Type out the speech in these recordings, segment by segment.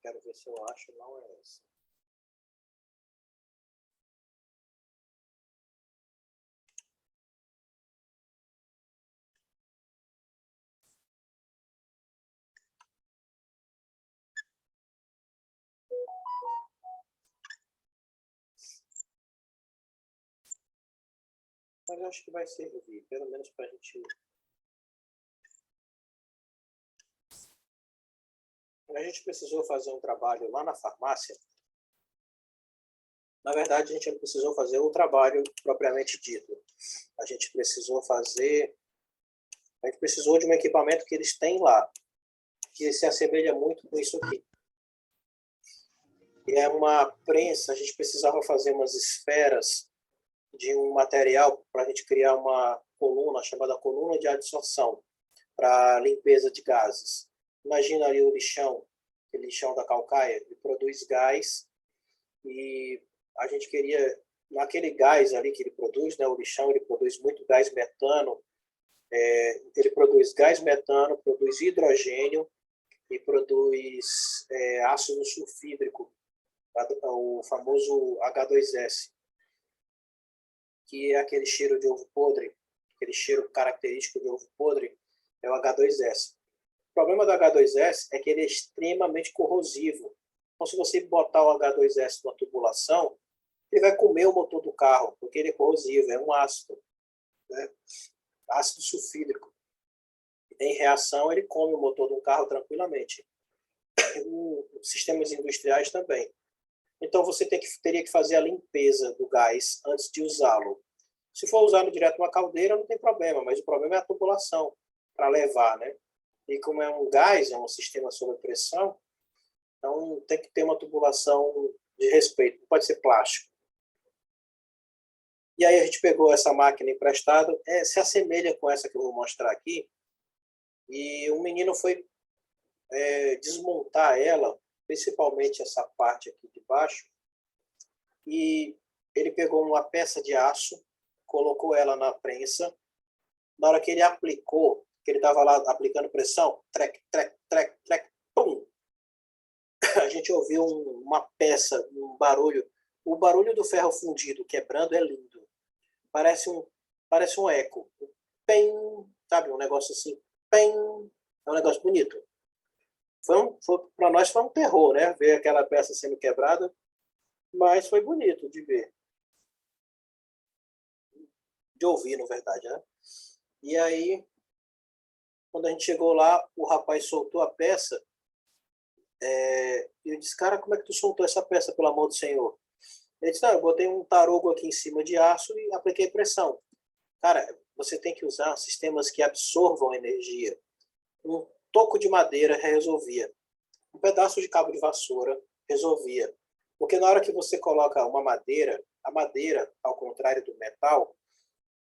Quero ver se eu acho, não é essa. Mas eu acho que vai servir, pelo menos para a gente... A gente precisou fazer um trabalho lá na farmácia. Na verdade, a gente não precisou fazer o trabalho propriamente dito. A gente precisou de um equipamento que eles têm lá, que se assemelha muito com isso aqui. E é uma prensa, a gente precisava fazer umas esferas de um material para a gente criar uma coluna, chamada coluna de adsorção, para limpeza de gases. Imagina ali o lixão, aquele lixão da calcaia, ele produz gás e a gente queria, naquele gás ali que ele produz, né, o lixão, ele produz muito gás metano, ele produz gás metano, produz hidrogênio e produz ácido sulfídrico, o famoso H2S, que é aquele cheiro de ovo podre, aquele cheiro característico de ovo podre, é o H2S. O problema do H2S é que ele é extremamente corrosivo. Então, se você botar o H2S na tubulação, ele vai comer o motor do carro, porque ele é corrosivo, é um ácido, né? Ácido sulfídrico. Em reação, ele come o motor do carro tranquilamente. Os sistemas industriais também. Então, você teria que fazer a limpeza do gás antes de usá-lo. Se for usado direto numa caldeira, não tem problema, mas o problema é a tubulação para levar, né? E como é um gás, é um sistema sob pressão, então tem que ter uma tubulação de respeito, não pode ser plástico. E aí a gente pegou essa máquina emprestada, se assemelha com essa que eu vou mostrar aqui, e o menino foi desmontar ela, principalmente essa parte aqui de baixo, e ele pegou uma peça de aço, colocou ela na prensa, na hora que ele aplicou, que ele estava lá aplicando pressão, trec, trec, trec, trec, pum! A gente ouviu uma peça, um barulho. O barulho do ferro fundido quebrando é lindo. Parece um eco. Pem, sabe? Um negócio assim. Pem. É um negócio bonito. Para nós foi um terror, né? Ver aquela peça sendo quebrada. Mas foi bonito de ver. De ouvir, na verdade, né? E aí, quando a gente chegou lá, o rapaz soltou a peça. E eu disse, cara, como é que tu soltou essa peça, pelo amor do Senhor? Ele disse, não, eu botei um tarugo aqui em cima de aço e apliquei pressão. Cara, você tem que usar sistemas que absorvam energia. Um toco de madeira resolvia. Um pedaço de cabo de vassoura resolvia. Porque na hora que você coloca uma madeira, a madeira, ao contrário do metal,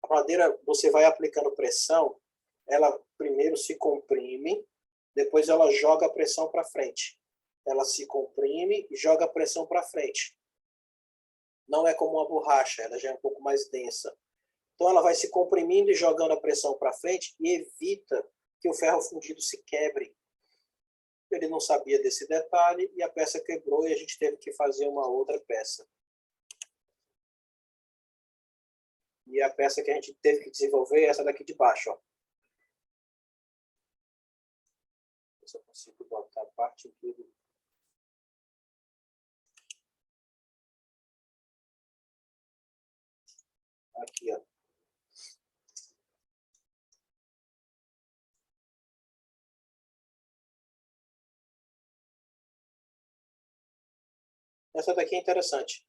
a madeira, você vai aplicando pressão, ela primeiro se comprime, depois ela joga a pressão para frente. Ela se comprime e joga a pressão para frente. Não é como uma borracha, ela já é um pouco mais densa. Então ela vai se comprimindo e jogando a pressão para frente e evita que o ferro fundido se quebre. Ele não sabia desse detalhe e a peça quebrou e a gente teve que fazer uma outra peça. E a peça que a gente teve que desenvolver é essa daqui de baixo, ó. Se eu consigo botar a parte aqui do... Aqui, ó. Essa daqui é interessante.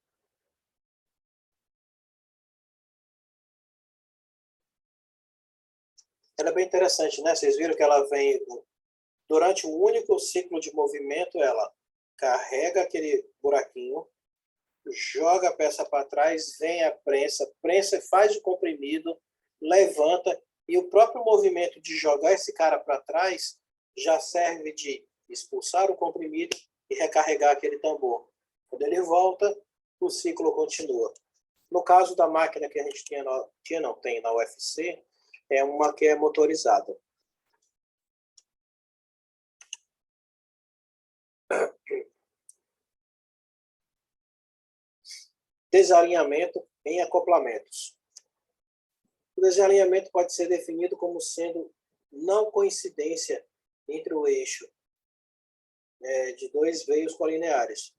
Ela é bem interessante, né? Vocês viram que ela vem... Durante o único ciclo de movimento, ela carrega aquele buraquinho, joga a peça para trás, vem a prensa faz o comprimido, levanta, e o próprio movimento de jogar esse cara para trás já serve de expulsar o comprimido e recarregar aquele tambor. Quando ele volta, o ciclo continua. No caso da máquina que a gente tem na UFC, é uma que é motorizada. Desalinhamento em acoplamentos. O desalinhamento pode ser definido como sendo não coincidência entre o eixo de dois veios colineares.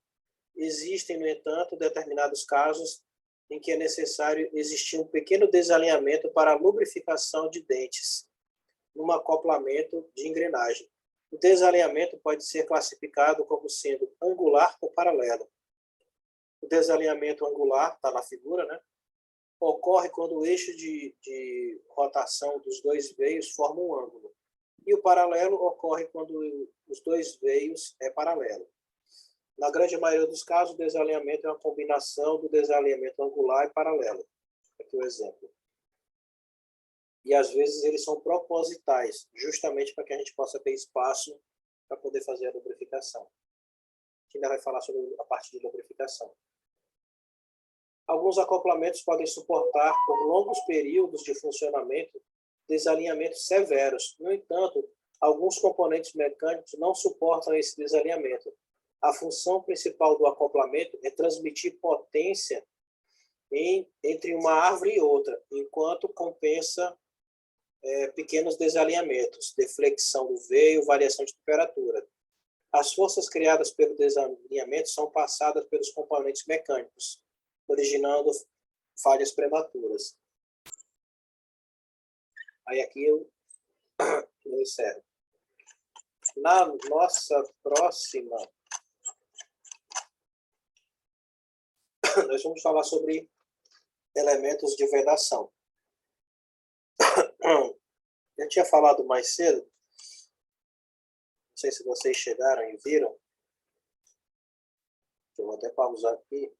Existem, no entanto, determinados casos em que é necessário existir um pequeno desalinhamento para a lubrificação de dentes, num acoplamento de engrenagem. O desalinhamento pode ser classificado como sendo angular ou paralelo. O desalinhamento angular, está na figura, né? Ocorre quando o eixo de rotação dos dois veios forma um ângulo. E o paralelo ocorre quando os dois veios é paralelo. Na grande maioria dos casos, o desalinhamento é uma combinação do desalinhamento angular e paralelo. Aqui o exemplo. E às vezes eles são propositais, justamente para que a gente possa ter espaço para poder fazer a lubrificação. A gente ainda vai falar sobre a parte de lubrificação. Alguns acoplamentos podem suportar, por longos períodos de funcionamento, desalinhamentos severos. No entanto, alguns componentes mecânicos não suportam esse desalinhamento. A função principal do acoplamento é transmitir potência entre uma árvore e outra, enquanto compensa pequenos desalinhamentos, deflexão do veio, variação de temperatura. As forças criadas pelo desalinhamento são passadas pelos componentes mecânicos, originando falhas prematuras. Aí aqui eu encerro. Na nossa próxima, nós vamos falar sobre elementos de vedação. Eu tinha falado mais cedo, não sei se vocês chegaram e viram, eu vou até pausar aqui.